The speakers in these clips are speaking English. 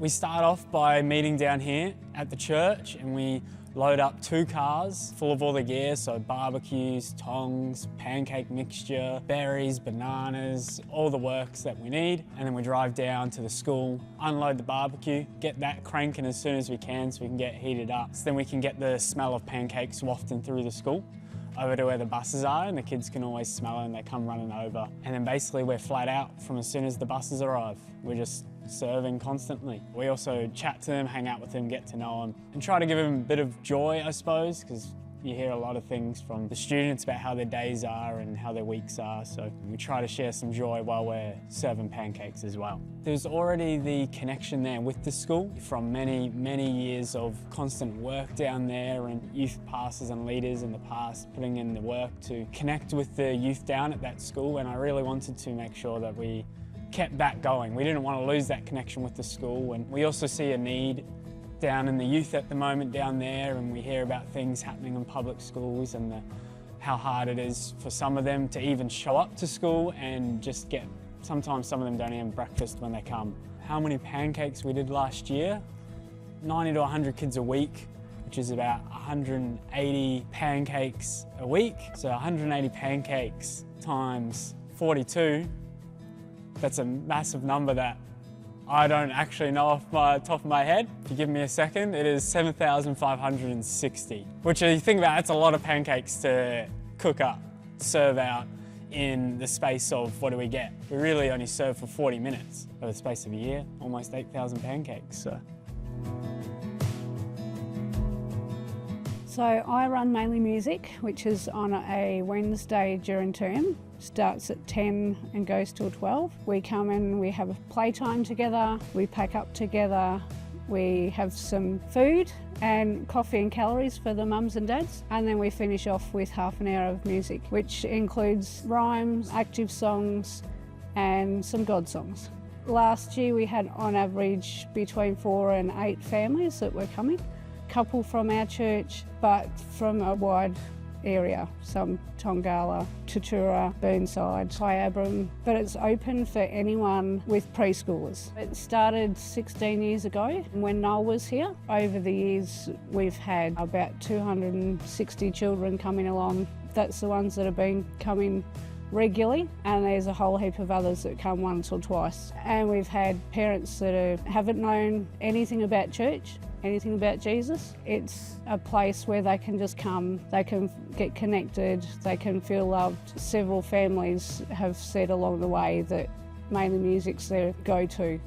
We start off by meeting down here at the church, and we load up 2 cars full of all the gear, so barbecues, tongs, pancake mixture, berries, bananas, all the works that we need. And then we drive down to the school, unload the barbecue, get that cranking as soon as we can so we can get heated up. So then we can get the smell of pancakes wafting through the school over to where the buses are, and the kids can always smell it and they come running over. And then basically we're flat out from as soon as the buses arrive. We're just serving constantly. We also chat to them, hang out with them, get to know them, and try to give them a bit of joy, I suppose, because you hear a lot of things from the students about how their days are and how their weeks are, so we try to share some joy while we're serving pancakes as well. There's already the connection there with the school from many, many years of constant work down there, and youth pastors and leaders in the past putting in the work to connect with the youth down at that school, and I really wanted to make sure that we kept that going. We didn't want to lose that connection with the school, and we also see a need down in the youth at the moment down there, and we hear about things happening in public schools and how hard it is for some of them to even show up to school and just get, sometimes some of them don't even breakfast when they come. How many pancakes we did last year? 90 to 100 kids a week, which is about 180 pancakes a week. So 180 pancakes times 42, that's a massive number that I don't actually know off the top of my head. If you give me a second, it is 7,560, which if you think about it, that's a lot of pancakes to cook up, serve out in the space of, what do we get? We really only serve for 40 minutes over the space of a year, almost 8,000 pancakes. So I run Mainly Music, which is on a Wednesday during term. Starts at 10 and goes till 12. We come in, we have a playtime together, we pack up together, we have some food and coffee and calories for the mums and dads, and then we finish off with half an hour of music, which includes rhymes, active songs and some God songs. Last year we had on average between 4 and 8 families that were coming. Couple from our church, but from a wide area, some Tongala, Tatura, Burnside, Kyabram, but it's open for anyone with preschoolers. It started 16 years ago when Noel was here. Over the years we've had about 260 children coming along. That's the ones that have been coming regularly, and there's a whole heap of others that come once or twice. And we've had parents that haven't known anything about church, anything about Jesus. It's a place where they can just come, they can get connected, they can feel loved. Several families have said along the way that Mainly Music's their go-to.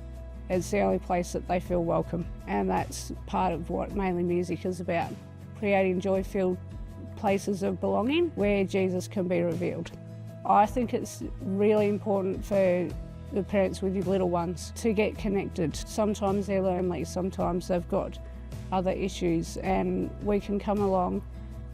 It's the only place that they feel welcome, and that's part of what Mainly Music is about, creating joy-filled places of belonging where Jesus can be revealed. I think it's really important for the parents with your little ones to get connected. Sometimes they're lonely, sometimes they've got other issues, and we can come along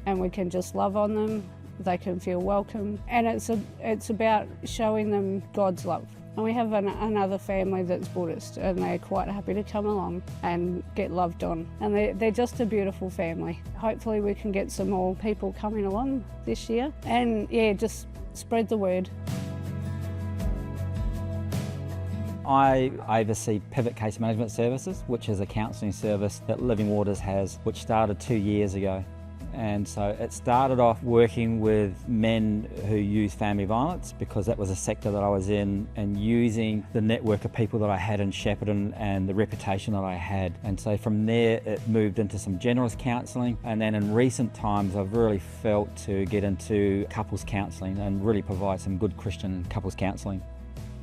and we can just love on them, they can feel welcome, and it's about showing them God's love. And we have another family that's Buddhist, and they're quite happy to come along and get loved on. And they're just a beautiful family. Hopefully we can get some more people coming along this year, and yeah, just spread the word. I oversee Pivot Case Management Services, which is a counselling service that Living Waters has, which started 2 years ago. And so it started off working with men who use family violence, because that was a sector that I was in, and using the network of people that I had in Shepparton and the reputation that I had. And so from there it moved into some generalist counselling, and then in recent times I've really felt to get into couples counselling and really provide some good Christian couples counselling.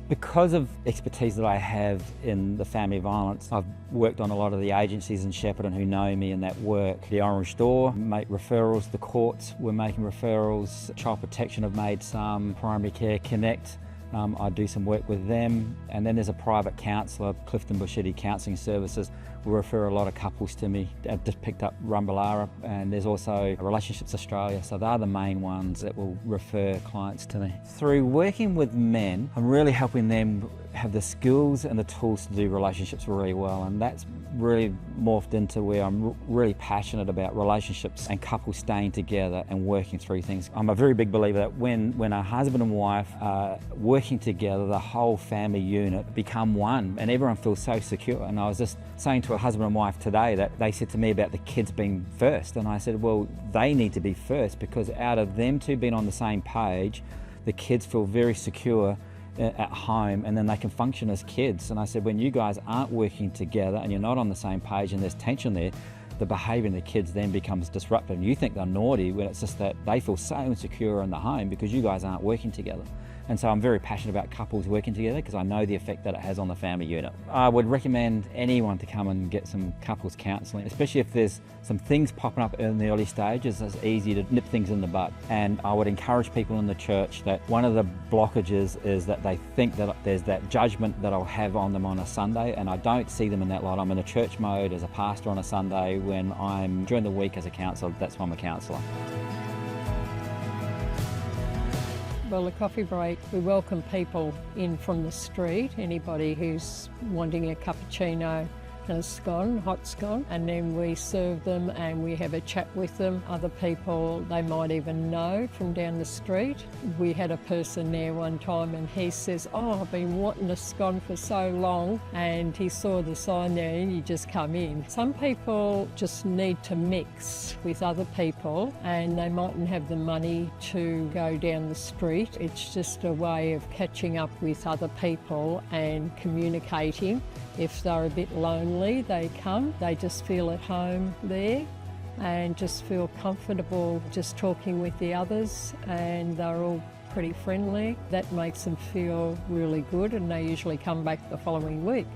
Because of expertise that I have in the family violence, I've worked on a lot of the agencies in Shepparton who know me in that work. The Orange Door make referrals, the courts were making referrals, Child Protection have made some, Primary Care Connect, I do some work with them. And then there's a private counsellor, Clifton Bushetti Counselling Services, refer a lot of couples to me. I've just picked up Rumballara, and there's also Relationships Australia, so they're the main ones that will refer clients to me. Through working with men, I'm really helping them have the skills and the tools to do relationships really well, and that's really morphed into where I'm really passionate about relationships and couples staying together and working through things. I'm a very big believer that when a husband and wife are working together, the whole family unit become one and everyone feels so secure. And I was just saying to a husband and wife today that they said to me about the kids being first, and I said, well, they need to be first, because out of them two being on the same page, the kids feel very secure at home, and then they can function as kids. And I said, when you guys aren't working together and you're not on the same page and there's tension there, the behaviour in the kids then becomes disruptive. You think they're naughty when it's just that they feel so insecure in the home because you guys aren't working together. And so I'm very passionate about couples working together because I know the effect that it has on the family unit. I would recommend anyone to come and get some couples counselling, especially if there's some things popping up in the early stages. It's easy to nip things in the bud. And I would encourage people in the church that one of the blockages is that they think that there's that judgment that I'll have on them on a Sunday, and I don't see them in that light. I'm in a church mode as a pastor on a Sunday. When I'm during the week as a counsellor, that's when I'm a counsellor. Well, the coffee break, we welcome people in from the street, anybody who's wanting a cappuccino and a scone, hot scone, and then we serve them and we have a chat with them. Other people they might even know from down the street. We had a person there one time and he says, oh, I've been wanting a scone for so long, and he saw the sign there and you just come in. Some people just need to mix with other people and they mightn't have the money to go down the street. It's just a way of catching up with other people and communicating. If they're a bit lonely, they come, they just feel at home there and just feel comfortable just talking with the others, and they're all pretty friendly. That makes them feel really good, and they usually come back the following week.